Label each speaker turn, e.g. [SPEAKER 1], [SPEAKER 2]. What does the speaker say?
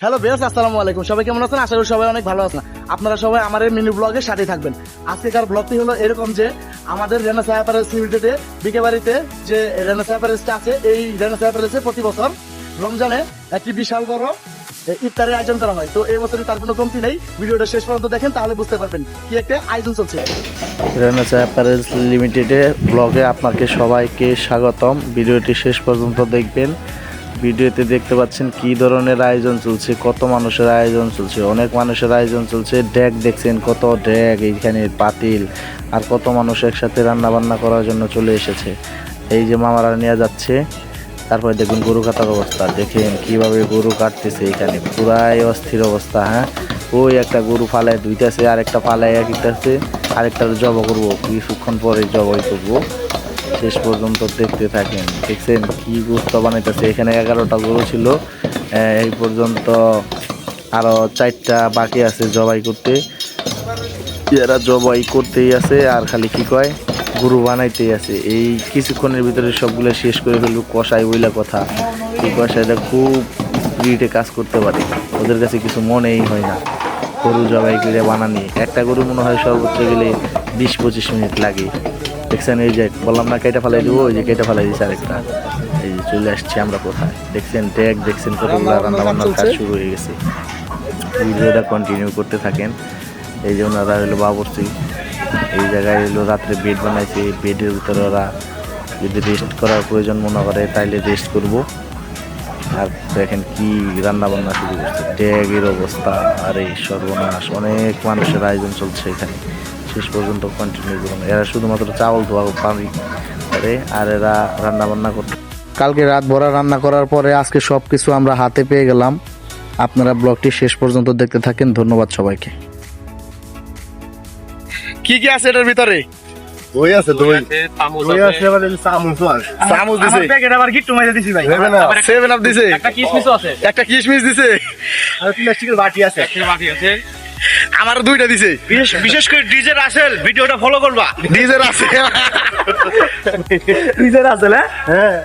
[SPEAKER 1] Hello base, আসসালামু আলাইকুম। সবাই কেমন আছেন? আশা করি সবাই অনেক ভালো আছেন। আপনারা সবাই আমার এই মিনি ব্লগের সাথে থাকবেন। আজকেকার ব্লগটি হলো এরকম যে আমাদের রেনেসাঁ প্যালেস লিমিটেডে বিকে বাড়িতে যে রেনেসাঁ প্যালেসটা আছে, এই রেনেসাঁ প্যালেসে প্রতি বছর রমজানে একটি বিশাল বড় ইফতারের আয়োজন করা হয়। তো এই বছরে তার কোনো কমতি নেই। ভিডিওটা শেষ পর্যন্ত দেখেন, তাহলে বুঝতে পারবেন কি একটা আয়োজন চলছে।
[SPEAKER 2] রেনেসাঁ প্যালেস লিমিটেডের ব্লগে আপনাকে সবাইকে স্বাগতম। ভিডিওটি শেষ পর্যন্ত দেখবেন। ভিডিওতে দেখতে পাচ্ছেন কি ধরনের আয়োজন চলছে, কত মানুষের আয়োজন চলছে। অনেক মানুষের আয়োজন চলছে। ডেক দেখছেন, কত ডেক, এইখানে পাতিল, আর কত মানুষ একসাথে রান্না বান্না করার জন্য চলে এসেছে। এই যে মামারা নিয়ে যাচ্ছে। তারপরে দেখুন গরু কাটার অবস্থা, দেখেন কিভাবে গরু কাটতেছে। এখানে পুরাই অস্থির অবস্থা। হ্যাঁ, ওই একটা গরু ফালায় ধুইতেছে, আরেকটা ফালায় একইতেছে, আরেকটা জব করবো, কিছুক্ষণ পরে জবাই করবো। শেষ পর্যন্ত দেখতে থাকেন। দেখছেন কি গোস্ত বানাইতেছে। এখানে 11টা গরু ছিল, এই পর্যন্ত আরো 4টা বাকি আছে জবাই করতে। এরা জবাই করতেই আছে আর খালি কি কয় গরু বানাইতেই আছে। এই কিছুক্ষণের ভিতরে সবগুলো শেষ করে ফেলবো। কষাই বইলা কথা, এই কষাইটা খুব স্পিডে কাজ করতে পারে। ওদের কাছে কিছু মনেই হয় না গরু জবাই করে বানানি। একটা গরু মনে হয় সর্বোচ্চ গেলে 20-25 মিনিট লাগে। দেখছেন, এই যে বললাম না কেটে ফেলাই দেবো, ওই যে কেটে ফেলাই দিচ্ছে আরেকটা। এই যে চলে আসছি আমরা কোথায়। দেখছেন ডেক, দেখছেন কতগুলো রান্না বান্নার কাজ শুরু হয়ে গেছে। ভিডিওটা কন্টিনিউ করতে থাকেন। এই যে ওনারা হলো বাবুর্চি, এই জায়গায় হলো রাত্রে বেড বানাইছে। বেডের ভিতরে ওরা যদি রেস্ট করার প্রয়োজন মনে করে তাইলে রেস্ট করব। আর দেখেন কি রান্না বান্না শুরু করছে। ড্যাগের অবস্থা, আরে সর্বনাশ। অনেক মানুষের আয়োজন চলছে এখানে। শেষ পর্যন্ত কন্টিনিউ করুন। এরা শুধুমাত্র চাউল ধোয়া পানি করে, আর এরা রান্না বান্না করতে। কালকে রাত ভরা রান্না করার পরে আজকে সব কিছু আমরা হাতে পেয়ে গেলাম। আপনারা ব্লগটি শেষ পর্যন্ত দেখতে থাকেন। ধন্যবাদ সবাইকে।
[SPEAKER 1] কি কি আছে এটার ভিতরে?
[SPEAKER 3] দই আছে, দই দই আছে, আবার চামচ আছে।
[SPEAKER 1] চামচ দিছে,
[SPEAKER 3] প্যাকেট আবার গিট্টু মাইরা দিছি ভাই।
[SPEAKER 1] 7 আপ দিছে,
[SPEAKER 4] একটা কিশমিশও আছে,
[SPEAKER 1] একটা কিশমিশ দিছে,
[SPEAKER 3] আর প্লাস্টিকের বাটি আছে।
[SPEAKER 4] একটা বাটি আছে।
[SPEAKER 1] আমার 2টা দিছে।
[SPEAKER 4] বিশেষ করে ডিজে রাসেল ভিডিওটা ফলো করবা।
[SPEAKER 1] ডিজের আছে।
[SPEAKER 3] ফ্রিজের আছে না? হ্যাঁ।